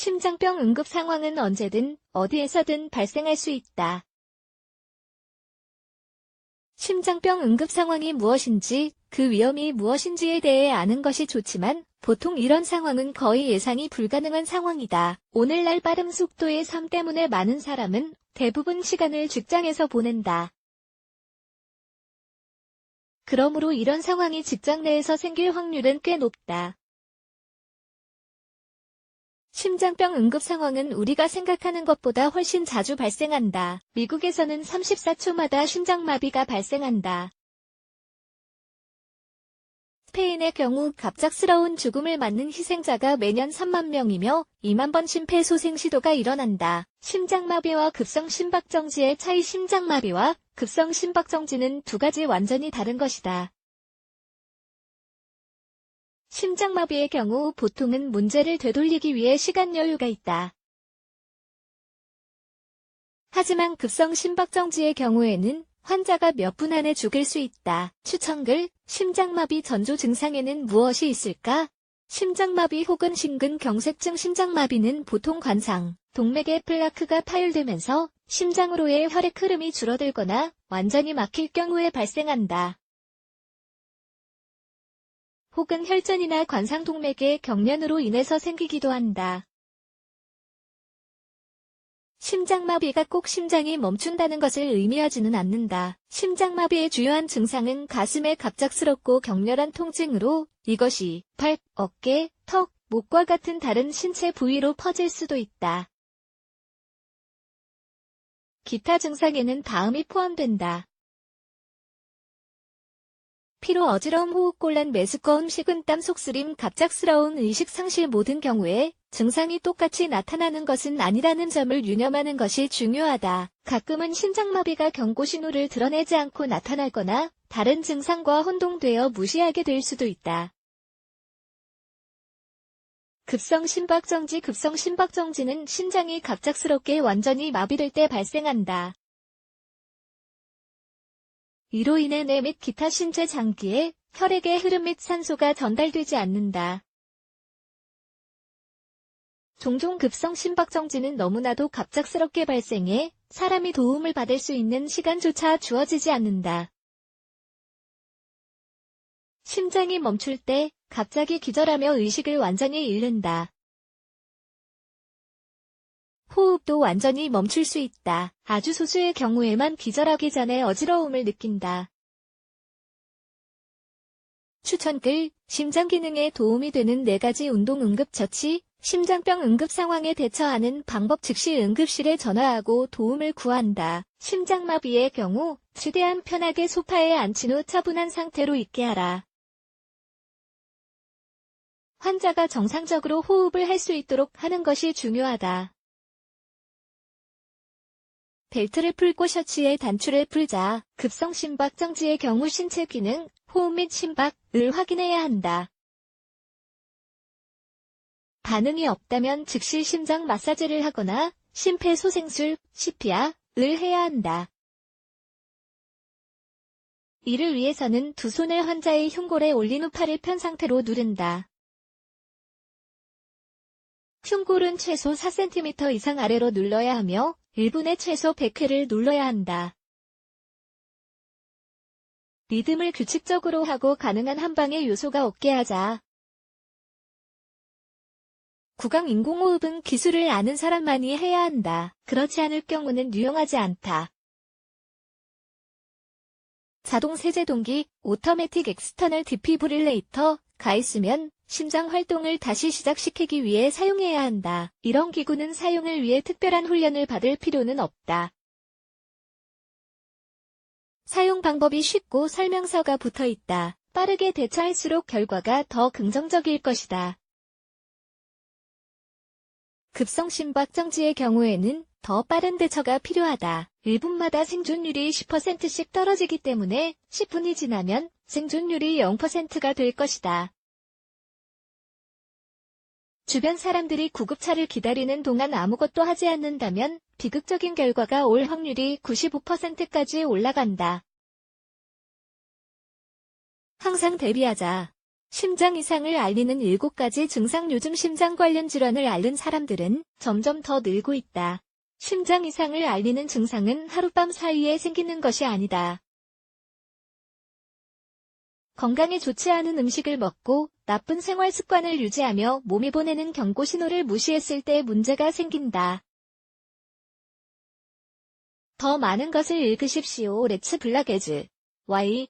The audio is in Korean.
심장병 응급 상황은 언제든 어디에서든 발생할 수 있다. 심장병 응급 상황이 무엇인지, 그 위험이 무엇인지에 대해 아는 것이 좋지만 보통 이런 상황은 거의 예상이 불가능한 상황이다. 오늘날 빠른 속도의 삶 때문에 많은 사람은 대부분 시간을 직장에서 보낸다. 그러므로 이런 상황이 직장 내에서 생길 확률은 꽤 높다. 심장병 응급 상황은 우리가 생각하는 것보다 훨씬 자주 발생한다. 미국에서는 34초마다 심장마비가 발생한다. 스페인의 경우 갑작스러운 죽음을 맞는 희생자가 매년 3만 명이며 2만 번 심폐소생 시도가 일어난다. 심장마비와 급성심박정지의 차이. 심장마비와 급성심박정지는 두 가지 완전히 다른 것이다. 심장마비의 경우 보통은 문제를 되돌리기 위해 시간 여유가 있다. 하지만 급성심박정지의 경우에는 환자가 몇 분 안에 죽을 수 있다. 추천글, 심장마비 전조 증상에는 무엇이 있을까? 심장마비 혹은 심근경색증. 심장마비는 보통 관상, 동맥의 플라크가 파열되면서 심장으로의 혈액 흐름이 줄어들거나 완전히 막힐 경우에 발생한다. 혹은 혈전이나 관상동맥의 경련으로 인해서 생기기도 한다. 심장마비가 꼭 심장이 멈춘다는 것을 의미하지는 않는다. 심장마비의 주요한 증상은 가슴의 갑작스럽고 격렬한 통증으로 이것이 발, 어깨, 턱, 목과 같은 다른 신체 부위로 퍼질 수도 있다. 기타 증상에는 다음이 포함된다. 피로, 어지러움, 호흡곤란, 메스꺼움, 식은땀, 속쓰림, 갑작스러운 의식상실. 모든 경우에 증상이 똑같이 나타나는 것은 아니라는 점을 유념하는 것이 중요하다. 가끔은 심장마비가 경고신호를 드러내지 않고 나타나거나 다른 증상과 혼동되어 무시하게 될 수도 있다. 급성심박정지. 급성심박정지는 심장이 갑작스럽게 완전히 마비될 때 발생한다. 이로 인해 뇌 및 기타 신체 장기에 혈액의 흐름 및 산소가 전달되지 않는다. 종종 급성심박정지는 너무나도 갑작스럽게 발생해 사람이 도움을 받을 수 있는 시간조차 주어지지 않는다. 심장이 멈출 때 갑자기 기절하며 의식을 완전히 잃는다. 호흡도 완전히 멈출 수 있다. 아주 소수의 경우에만 기절하기 전에 어지러움을 느낀다. 추천글, 심장 기능에 도움이 되는 4가지 운동 응급처치. 심장병 응급 상황에 대처하는 방법. 즉시 응급실에 전화하고 도움을 구한다. 심장마비의 경우 최대한 편하게 소파에 앉힌 후 차분한 상태로 있게 하라. 환자가 정상적으로 호흡을 할 수 있도록 하는 것이 중요하다. 벨트를 풀고 셔츠의 단추를 풀자. 급성심박정지의 경우 신체 기능, 호흡 및 심박을 확인해야 한다. 반응이 없다면 즉시 심장 마사지를 하거나 심폐소생술, CPR을 해야 한다. 이를 위해서는 두 손을 환자의 흉골에 올린 후 팔을 편 상태로 누른다. 흉골은 최소 4cm 이상 아래로 눌러야 하며 1분에 최소 100회를 눌러야 한다. 리듬을 규칙적으로 하고 가능한 한 방의 요소가 없게 하자. 구강 인공호흡은 기술을 아는 사람만이 해야 한다. 그렇지 않을 경우는 유용하지 않다. 자동 세제동기, 오토매틱 엑스터널 디피브릴레이터가 있으면 심장 활동을 다시 시작시키기 위해 사용해야 한다. 이런 기구는 사용을 위해 특별한 훈련을 받을 필요는 없다. 사용 방법이 쉽고 설명서가 붙어 있다. 빠르게 대처할수록 결과가 더 긍정적일 것이다. 급성심박정지의 경우에는 더 빠른 대처가 필요하다. 1분마다 생존율이 10%씩 떨어지기 때문에 10분이 지나면 생존율이 0%가 될 것이다. 주변 사람들이 구급차를 기다리는 동안 아무것도 하지 않는다면 비극적인 결과가 올 확률이 95%까지 올라간다. 항상 대비하자. 심장 이상을 알리는 7가지 증상. 요즘 심장 관련 질환을 앓는 사람들은 점점 더 늘고 있다. 심장 이상을 알리는 증상은 하룻밤 사이에 생기는 것이 아니다. 건강에 좋지 않은 음식을 먹고 나쁜 생활 습관을 유지하며 몸이 보내는 경고 신호를 무시했을 때 문제가 생긴다. 더 많은 것을 읽으십시오. 렛츠 블락에즈. Y